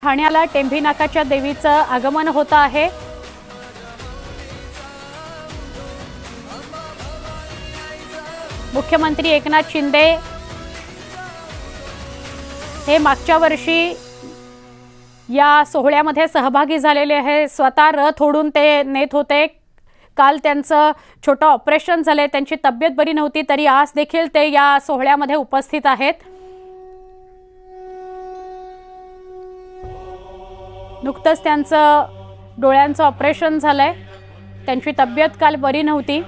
ठाण्याला टेंभी नाकाच्या देवीचं आगमन होत आहे। मुख्यमंत्री एकनाथ शिंदे हे मागच्या वर्षी या सोहळ्यामध्ये सहभागी झालेले आहे। स्वतः रथ ओढून ते नेत होते। काल त्यांचं छोटं ऑपरेशन झाले, त्यांची तब्येत बरी नव्हती, तरी आज देखील ते या सोहळ्यामध्ये उपस्थित आहेत। नुकतंच त्यांचं डोळ्यांचं ऑपरेशन झालंय, त्यांची तब्येत काल बरी नव्हती,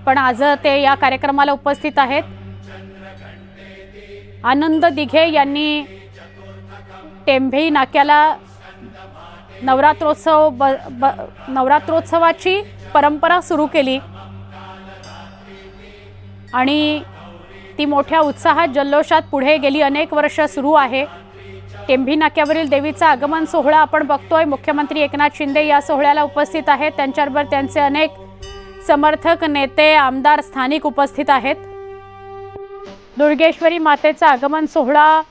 पण आज ते या कार्यक्रमाला उपस्थित आहेत। आनंद दिघे यांनी टेंभी नाक्याला नवरात्रोत्सवाची परंपरा सुरू केली आणि ती मोठ्या उत्साहात जल्लोषात पुढे गेली अनेक वर्ष सुरू आहे। टेंभी नाक्यावरील देवीचा आगमन सोहळा आपण बघतोय। मुख्यमंत्री एकनाथ शिंदे या सोहळ्याला उपस्थित आहेत, त्यांच्याबरोबर त्यांचे अनेक समर्थक, नेते, आमदार, स्थानिक उपस्थित आहेत। दुर्गेश्वरी मातेचा आगमन सोहळा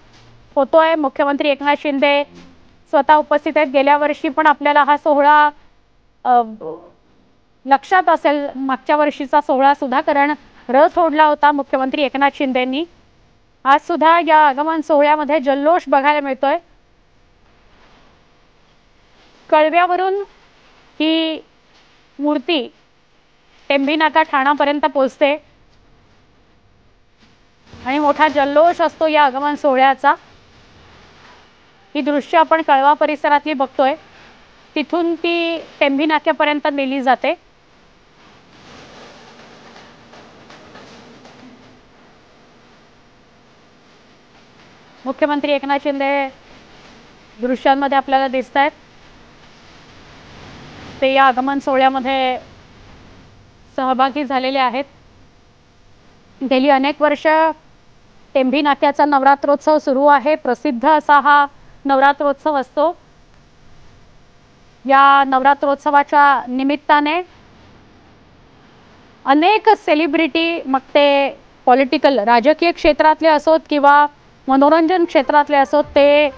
होतोय। मुख्यमंत्री एकनाथ शिंदे स्वतः उपस्थित आहेत। गेल्या वर्षी पण आपल्याला हा सोहळा लक्षात असेल, मागच्या वर्षीचा सोहळा सुद्धा, कारण रथ ओढला होता मुख्यमंत्री एकनाथ शिंदेंनी। आज सुद्धा या आगमन सोहळ्यामध्ये जल्लोष बघायला मिळतोय। कळव्यावरून ही मूर्ती टेंभी नाका ठाण्यापर्यंत पोहोचते आणि मोठा जल्लोष असतो या आगमन सोहळ्याचा। ही दृश्य आपण कळवा परिसरातली बघतोय, तिथून ती टेंभी नाक्यापर्यंत नेली जाते। मुख्यमंत्री एकनाथ शिंदे दृश्यांमध्ये आपल्याला दिसत आहेत, ते या आगमन सोहळ्यामध्ये सहभागी झालेले आहेत। गेली अनेक वर्ष टेंभी नाक्याचा नवरात्रोत्सव सुरू आहे। प्रसिद्ध असा हा नवरात्रोत्सव असतो। या नवरात्रोत्सवाच्या निमित्ताने अनेक सेलिब्रिटी, मग ते पॉलिटिकल राजकीय क्षेत्रातले असोत किंवा मनोरंजन क्षेत्रातले असोत, ते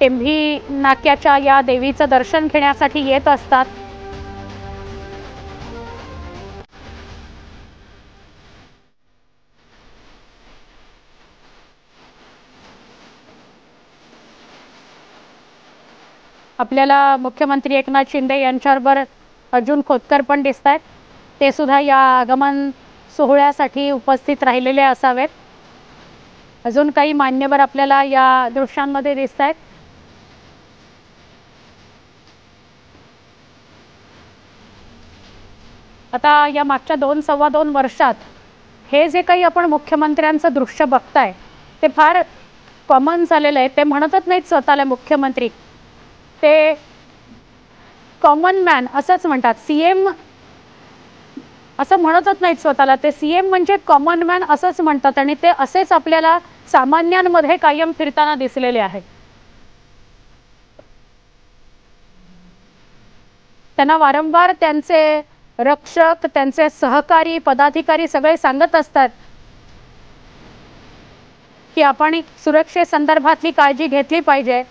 टेंभी नाक्याच्या या देवीचं दर्शन घेण्यासाठी येत असतात। आपल्याला मुख्यमंत्री एकनाथ शिंदे यांच्याबरोबर अर्जुन खोतकर पण दिसत आहेत, ते सुद्धा या आगमन सोहळ्यासाठी उपस्थित राहिलेले असावेत। अजून काही मान्यवर आपल्याला या दृश्यांमध्ये दिसत आहेत। आता या मागच्या 2-2.25 वर्षात हे जे काही आपण मुख्यमंत्र्यांचं दृश्य बघताय, ते फार कॉमन झालेलं आहे। ते म्हणतच नाहीत स्वतःला मुख्यमंत्री, ते कॉमन मॅन असंच म्हणतात। सीएम असं म्हणतच नाहीत स्वतःला, ते सीएम म्हणजे कॉमन मॅन असंच म्हणतात आणि ते असेच आपल्याला सामान्यांमध्ये कायम फिरताना दिसलेले आहेत। त्यांना वारंवार त्यांचे रक्षक, त्यांचे सहकारी, पदाधिकारी सगळे सांगत असतात की आपण सुरक्षेसंदर्भातली काळजी घेतली पाहिजे।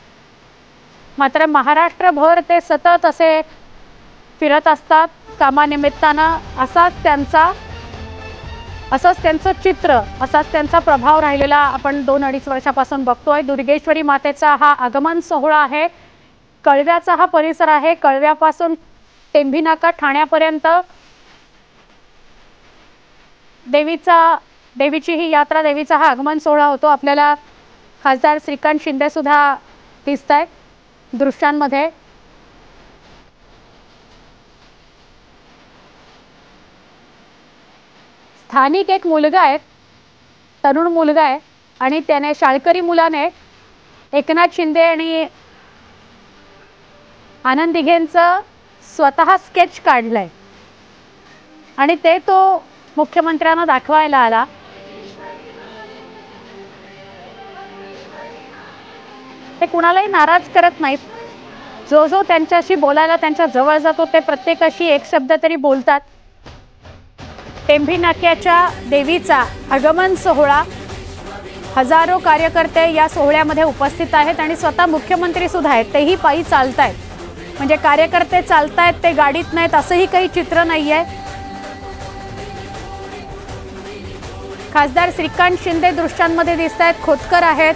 मात्र महाराष्ट्रभर ते सतत असे फिरत असतात कामानिमित्तानं। असंच त्यांचं चित्र, असाच त्यांचा प्रभाव राहिलेला आपण 2-2.5 वर्षापासून बघतोय। दुर्गेश्वरी मातेचा हा आगमन सोहळा आहे, कळव्याचा हा परिसर आहे। कळव्यापासून टेंभी नाका ठाण्यापर्यंत देवीची ही यात्रा, देवीचा हा आगमन सोहळा होतो। आपल्याला खासदार श्रीकांत शिंदे सुद्धा दिसत आहेत दृश्यांमध्ये। स्थानिक एक मुलगा आहे, तरुण मुलगा आहे, आणि त्याने शाळकरी मुलाने एकनाथ शिंदे आणि आनंद दिघेंचं स्वतः स्केच काढलंय आणि ते तो मुख्यमंत्र्यांना दाखवायला आला। ते कुणालाही नाराज करत नाहीत। जो त्यांच्याशी बोलायला त्यांच्या जवळ जातो, ते प्रत्येकाशी एक शब्द तरी बोलतात। टेंभी नाक्याच्या देवीचा आगमन सोहळा हजारो कार्यकर्ते या सोहळ्यामध्ये उपस्थित आहेत आणि स्वतः मुख्यमंत्री सुद्धा आहेत, तेही पायी चालतायत. म्हणजे कार्यकर्ते चालतायत, ते गाडीत नाहीत असंही काही चित्र नाहीये. खासदार श्रीकांत शिंदे दृश्यांमध्ये दिसत आहेत, खोतकर आहेत.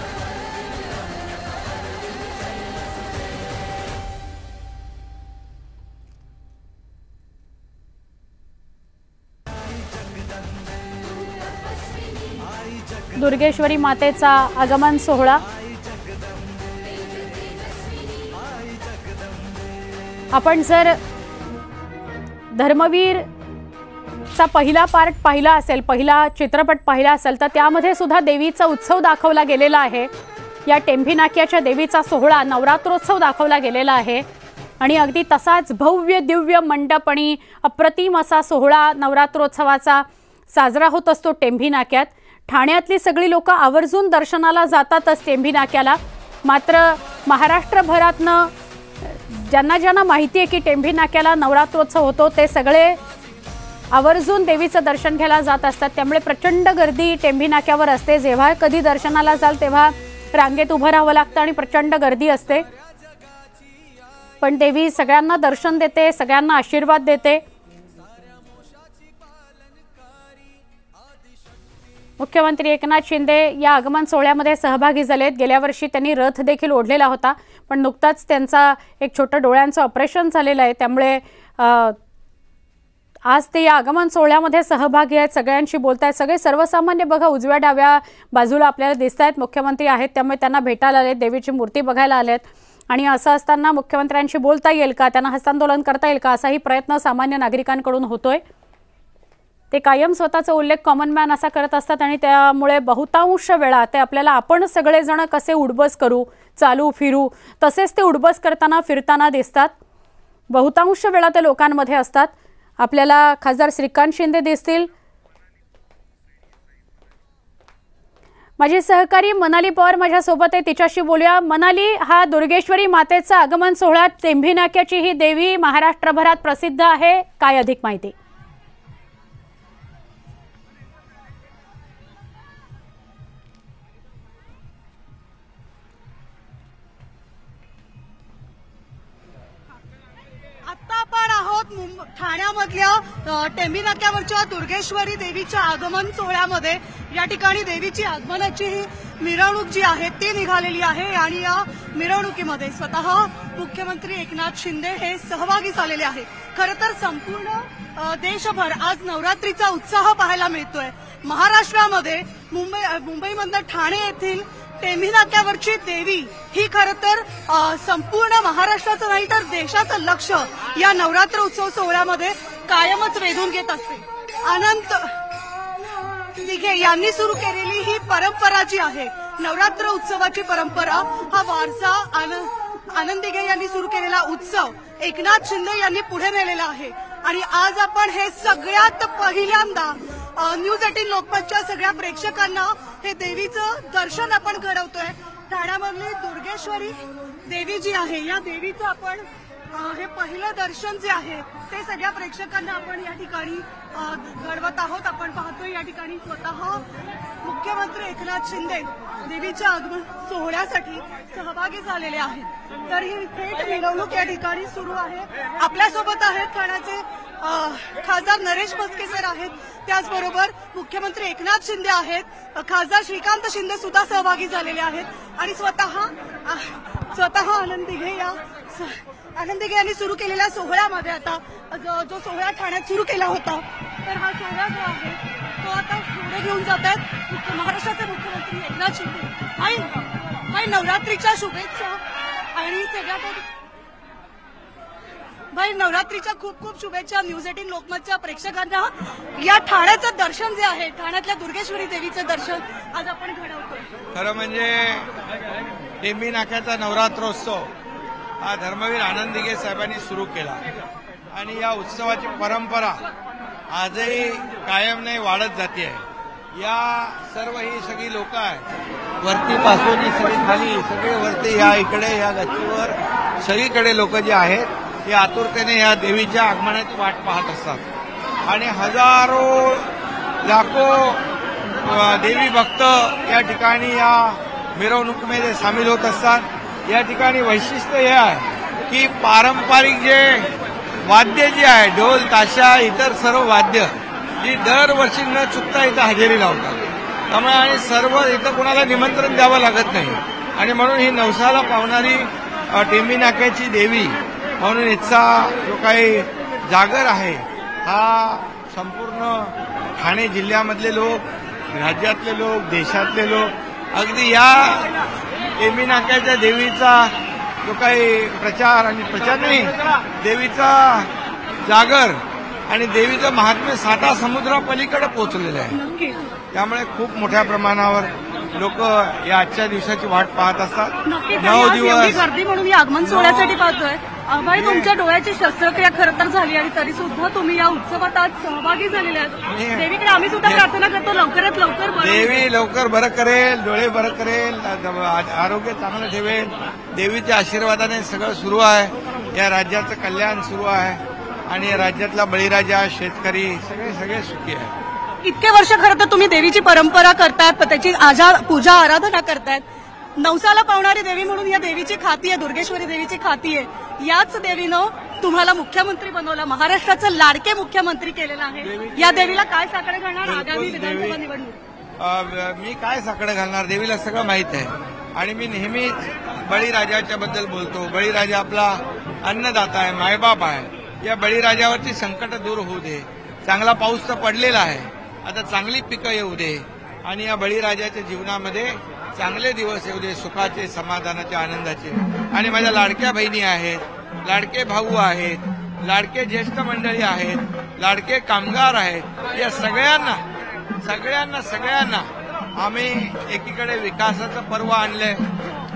दुर्गेश्वरी मातेचा आगमन सोहळा. आपण जर धर्मवीरचा पहिला पार्ट पाहिला असेल, पहिला चित्रपट पाहिला असेल, तर त्यामध्ये सुद्धा देवीचा उत्सव दाखवला गेलेला आहे. या टेंभी नाक्याच्या देवीचा सोहळा नवरात्रोत्सव दाखवला गेलेला आहे आणि अगदी तसाच भव्य दिव्य मंडप आणि अप्रतिम असा सोहळा नवरात्रोत्सवाचा साजरा होत असतो टेंभी नाक्यात. ठाण्यातली सगळी लोक आवर्जून दर्शनाला जातातच टेंभी नाक्याला. मात्र महाराष्ट्रभरातनं ज्यांना ज्यांना माहिती आहे की टेंभी नाक्याला नवरात्रोत्सव होतो, ते सगळे आवर्जून देवीचं दर्शन घ्यायला जात असतात. त्यामुळे प्रचंड गर्दी टेंभी नाक्यावर असते. जेव्हा कधी दर्शनाला जाल तेव्हा रांगेत उभं राहावं लागतं आणि प्रचंड गर्दी असते. पण देवी सगळ्यांना दर्शन देते, सगळ्यांना आशीर्वाद देते. मुख्यमंत्री एकनाथ शिंदे या आगमन सोहळ्यामध्ये सहभागी झालेत. गेल्या वर्षी त्यांनी रथ देखील ओढलेला होता, पण नुकताच त्यांचा एक छोटं डोळ्यांचं ऑपरेशन झालेलं आहे. त्यामुळे आज ते या आगमन सोहळ्यामध्ये सहभागी आहेत, सगळ्यांशी बोलत आहेत. सगळे सर्वसामान्य बघा उजव्या डाव्या बाजूला आपल्याला दिसत आहेत. मुख्यमंत्री आहेत, त्यामुळे त्यांना भेटायला आलेत, देवीची मूर्ती बघायला आलेत. आणि असं असताना मुख्यमंत्र्यांशी बोलता येईल का, त्यांना हस्तांदोलन करता येईल का, असाही प्रयत्न सामान्य नागरिकांकडून होतोय. ते कायम स्वतःचा उल्लेख कॉमन मॅन असा करत असतात आणि त्यामुळे बहुतांश वेळा ते आपल्याला आपण सगळेजण कसे उडबस करू, चालू फिरू, तसेच ते उडबस करताना फिरताना दिसतात. बहुतांश वेळा ते लोकांमध्ये असतात. आपल्याला खासदार श्रीकांत शिंदे दिसतील. माझी सहकारी मनाली पवार माझ्यासोबत आहे, तिच्याशी बोलूया. मनाली, हा दुर्गेश्वरी मातेचा आगमन सोहळा, टेंभी नाक्याची ही देवी महाराष्ट्रभरात प्रसिद्ध आहे, काय अधिक माहिती? आपण आहोत ठाण्यामधल्या टेंभी नाक्यावरच्या दुर्गेश्वरी देवीच्या आगमन सोहळ्यामध्ये. या ठिकाणी देवीची आगमनाची ही मिरवणूक जी आहे ती निघालेली आहे आणि या मिरवणुकीमध्ये स्वतः मुख्यमंत्री एकनाथ शिंदे हे सहभागी झालेले आहेत. खरं तर संपूर्ण देशभर आज नवरात्रीचा उत्साह पाहायला मिळतोय. महाराष्ट्रामध्ये मुंबईमधनं ठाणे येथील टेंभी नाक्यावरची देवी ही खरं तर संपूर्ण महाराष्ट्राचं नाही तर देशाचं लक्ष या नवरात्र उत्सव सोहळ्यामध्ये कायमच वेधून घेत असते. अनंत दिघे यांनी सुरू केलेली ही परंपरा जी आहे, नवरात्र उत्सवाची परंपरा, हा वारसा आनंद दिघे यांनी सुरू केलेला उत्सव एकनाथ शिंदे यांनी पुढे नेलेला आहे. आणि आज आपण हे सगळ्यात पहिल्यांदा न्यूज 18 लोकमतच्या सगळ्या प्रेक्षकांना हे देवीचं दर्शन आपण घडवतोय. ठाण्यामधली दुर्गेश्वरी देवी जी आहे, या देवीचं आपण हे पहिलं दर्शन जे आहे ते सगळ्या प्रेक्षकांना आपण या ठिकाणी घडवत आहोत. आपण पाहतोय या ठिकाणी स्वतः मुख्यमंत्री एकनाथ शिंदे देवीच्या आगमन सोहळ्यासाठी सहभागी झालेले आहेत. तर ही थेट मिरवणूक या ठिकाणी सुरू आहे. आपल्यासोबत आहेत ठाण्याचे खासदार नरेश म्हस्के सर आहेत, त्याचबरोबर मुख्यमंत्री एकनाथ शिंदे आहेत, खासदार श्रीकांत शिंदे सुद्धा सहभागी झालेले आहेत आणि स्वतः आनंद दिघे यांनी सुरू केलेल्या सोहळ्यामध्ये आता जो सोहळा ठाण्यात सुरू केला होता, तर हा सोहळा जो आहे तो आता पुढे घेऊन जात आहेत महाराष्ट्राचे मुख्यमंत्री एकनाथ शिंदे. भाई नवरात्रीच्या शुभेच्छा आणि सगळ्यात भाई नवरात्रीच्या खूप खूप शुभेच्छा न्यूज 18 लोकमतच्या प्रेक्षकांना. या ठाण्याचं दर्शन जे आहे, ठाण्यातल्या दुर्गेश्वरी देवीचं दर्शन आज आपण घडवतोय. खरं म्हणजे टेंभी नाक्याचा नवरात्रोत्सव हा धर्मवीर आनंद दिघे साहेबांनी सुरू केला आणि या उत्सवाची परंपरा आजही कायम नाही वाढत जाते आहे. या सर्व ही सगळी लोक आहेत, वरतीपासून ही सगळी खाली सगळे वरती या इकडे या गच्चीवर सगळीकडे लोक जे आहेत ते आतुरतेने या देवीच्या आगमनाची वाट पाहत असतात आणि हजारो लाखो देवी भक्त या ठिकाणी या मिरवणुकीमध्ये सामील होत असतात। या ठिकाणी वैशिष्ट्य हे आहे की पारंपरिक जे वाद्य जे आहे, ढोल ताशा इतर सर्व वाद्य जी दरवर्षी न चुकता इथं हजेरी लावतात। त्यामुळे आणि सर्व इथं कोणाला निमंत्रण द्यावं लागत नाही आणि म्हणून ही नवसाला पावणारी टेंबी नाक्याची देवी म्हणून इथचा जो काही जागर आहे हा संपूर्ण ठाणे जिल्ह्यामधले लोक, राज्यातले लोक, देशातले लोक अगदी या टेंबी नाक्याच्या देवीचा जो काही प्रचार आणि प्रचार नाही, देवीचा जागर आणि देवीचं महात्म्य साता समुद्रापलीकडे पोहोचलेलं आहे। त्यामुळे खूप मोठ्या प्रमाणावर लोक या आजच्या दिवसाची वाट पाहत असतात। 9 दिवस गर्दी म्हणून मी आगमन सोहळ्यासाठी पाहतोय। अभय, तुमच्या डोळ्याची शस्त्रक्रिया खरं तर झाली आणि तरी सुद्धा तुम्ही या उत्सवात आज सहभागी झालेले आहात। देवीकडे आम्ही सुद्धा प्रार्थना करतो लवकरात लवकर बरं होईल। देवी लवकर बरं करेल, डोळे बरं करेल, आरोग्य चांगलं ठेवेल। देवीच्या आशीर्वादाने सगळं सुरू आहे, या राज्याचं कल्याण सुरू आहे आणि या राज्यातला बळीराजा, शेतकरी सगळे सुखी आहे। इतके वर्ष खरं तर तुम्ही देवीची परंपरा करतायत, त्याची पूजा आराधना करतायत। नवसाला पावणारी देवी म्हणून या देवीची खाती आहे, दुर्गेश्वरी देवीची खाती आहे। याच देवीनं तुम्हाला मुख्यमंत्री बनवलं, महाराष्ट्राचं लाडके मुख्यमंत्री केलेलं आहे। या देवीला काय साकडे घालणार आगामी विधानसभा निवडणूक? मी काय साकडे घालणार, देवीला सगळं माहित आहे आणि मी नेहमीच बळीराजाच्या बद्दल बोलतो। बळीराजा आपला अन्नदाता आहे, मायबाप आहे। या बळीराजावरची संकट दूर होऊ दे, चांगला पाऊस तर पडलेला आहे, आता चांगली पिकं येऊ दे आणि या बळीराजाच्या जीवनामध्ये चांगले दिवस येऊ दे, सुखाचे, समाधानाचे, आनंदाचे। आणि माझ्या लाडक्या बहिणी आहेत, लाडके भाऊ आहेत, लाडके ज्येष्ठ मंडळी आहेत, लाडके कामगार आहेत। या सगळ्यांना आम्ही एकीकडे विकासाचं पर्व आणलंय।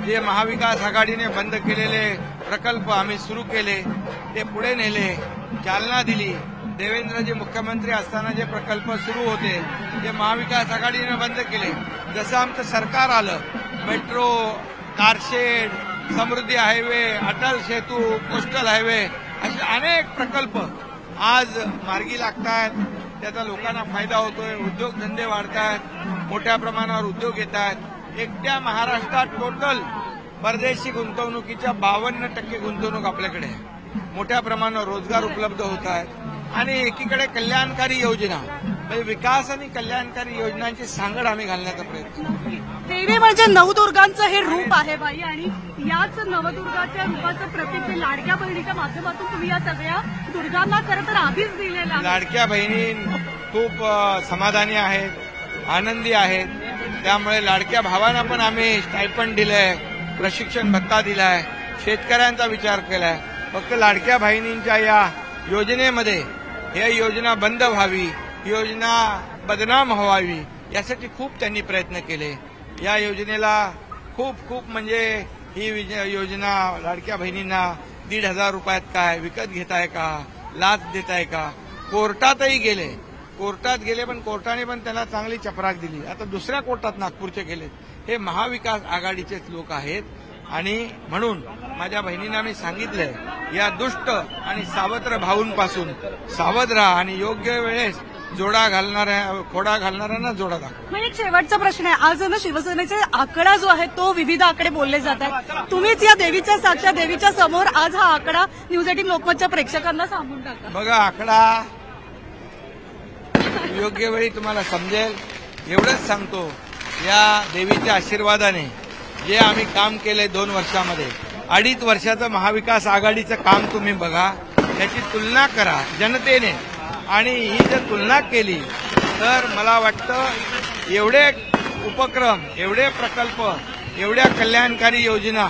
जे महाविकास आघाडीने बंद केलेले प्रकल्प आम्ही सुरू केले, ते पुढे नेले, चालना दिली। देवेंद्रजी मुख्यमंत्री असताना जे प्रकल्प सुरू होते ते महाविकास आघाडीने बंद केले। जसं आमचं सरकार आलं, मेट्रो, कारशेड, समृद्धी highway, Atal Setu, coastal highway असे अनेक प्रकल्प आज मार्गी लागतात। त्याचा लोकांना फायदा होतोय, उद्योगधंदे वाढतात, मोठ्या प्रमाणावर उद्योग येत आहेत। एकट्या महाराष्ट्रात टोटल परदेशी गुंतवणुकीच्या 52% गुंतवणूक आपल्याकडे आहे। मोठ्या प्रमाणावर रोजगार उपलब्ध होत आहेत आणि एकीकडे कल्याणकारी योजना म्हणजे विकास आणि कल्याणकारी योजनांची सांगड आम्ही घालण्याचा प्रयत्न। देवी म्हणजे नवदुर्गांचं हे रूप आहे बाई आणि याच नवदुर्गाच्या रूपाचं प्रतीक लाडक्या बहिणीच्या माध्यमातून तुम्ही या सगळ्या दुर्गांना खरं तर आधीच दिलेलं आहे। लाडक्या बहिणी खूप समाधानी आहेत, आनंदी आहेत। त्यामुळे लाडक्या भावांना पण आम्ही स्टायपंड दिलंय, प्रशिक्षण भत्ता दिलाय, शेतकऱ्यांचा विचार केलाय। फक्त लाडक्या बहिणींच्या या योजनेमध्ये ही योजना बंद व्हावी, योजना बदनाम व्हावी यासाठी खूप त्यांनी प्रयत्न केले। या योजनेला खूप म्हणजे ही योजना लाडक्या बहिणींना 1,500 रुपयात काय विकत घेताय का, लाच देताय का, कोर्टातही गेले, पण कोर्टाने पण त्यांना चांगली चपराक दिली। आता दुसऱ्या कोर्टात नागपूरचे गेले, हे महाविकास आघाडीचेच लोक आहेत आणि म्हणून माझ्या बहिणींना मी सांगितलंय या दुष्ट आणि सावत्र भाऊंपासून सावध राहा आणि योग्य वेळेस खोडा घालणाऱ्यांना जोडा दाखवा। एक शेवटचा प्रश्न आहे, आज ना शिवसेनेचे आकडा जो आहे तो विविध आकडे बोलले जातात, तुम्हीच या देवीच्या साक्षात देवीच्या समोर आज हा आकडा न्यूज 18 लोकमतच्या प्रेक्षकांना सांगून टाका। बघा, आकडा योग्य वेळी तुम्हाला समजेल एवढंच सांगतो। या देवीच्या आशीर्वादाने जे आम्ही काम केलंय 2 वर्षामध्ये, 2.5 वर्षाचं महाविकास आघाडीचं काम तुम्ही बघा, त्याची तुलना करा जनतेने आणि ही जर तुलना केली तर मला वाटतं एवढे उपक्रम, एवढे प्रकल्प, एवढ्या कल्याणकारी योजना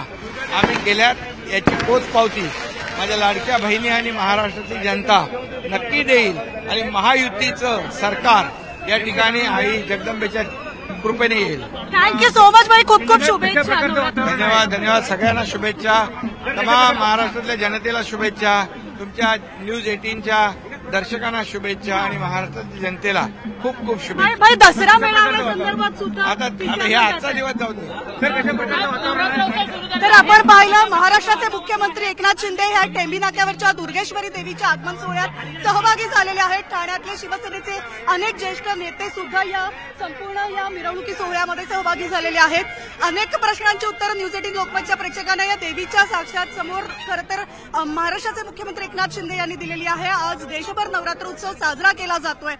आम्ही केल्यात याची पोचपावती माझ्या लाडक्या बहिणी आणि महाराष्ट्राची जनता नक्की देईल आणि महायुतीचं सरकार या ठिकाणी आई जगदंबेच्या कृपेने येईल। थँक्यू सो मच बाई, खूप शुभेच्छा। धन्यवाद सगळ्यांना शुभेच्छा, तमाम महाराष्ट्रातल्या जनतेला शुभेच्छा, तुमच्या न्यूज 18च्या दर्शकांना शुभेच्छा आणि महाराष्ट्रातील जनतेला खूप खूप भाई शुभेच्छा. भाई दसरा मेळाव्यासंदर्भात सुद्धा आता हे आजचा दिवस जाऊ दे. तर आपण पाहिलं महाराष्ट्राचे मुख्यमंत्री एकनाथ शिंदे ह्या टेंबी नाक्यावरच्या दुर्गेश्वरी देवीच्या आगमन सोहळ्यात सहभागी झालेले आहेत. ठाण्यातले शिवसेनेचे अनेक ज्येष्ठ नेते सुद्धा या संपूर्ण या मिरवणुकी सोहळ्यामध्ये सहभागी झालेले आहेत. अनेक प्रश्नांची उत्तरं न्यूज 18 लोकमतच्या प्रेक्षकांना या देवीच्या साक्षात समोर खरं तर महाराष्ट्राचे मुख्यमंत्री एकनाथ शिंदे यांनी दिलेली आहे. आज देशभर नवरात्र उत्सव साजरा केला जातोय.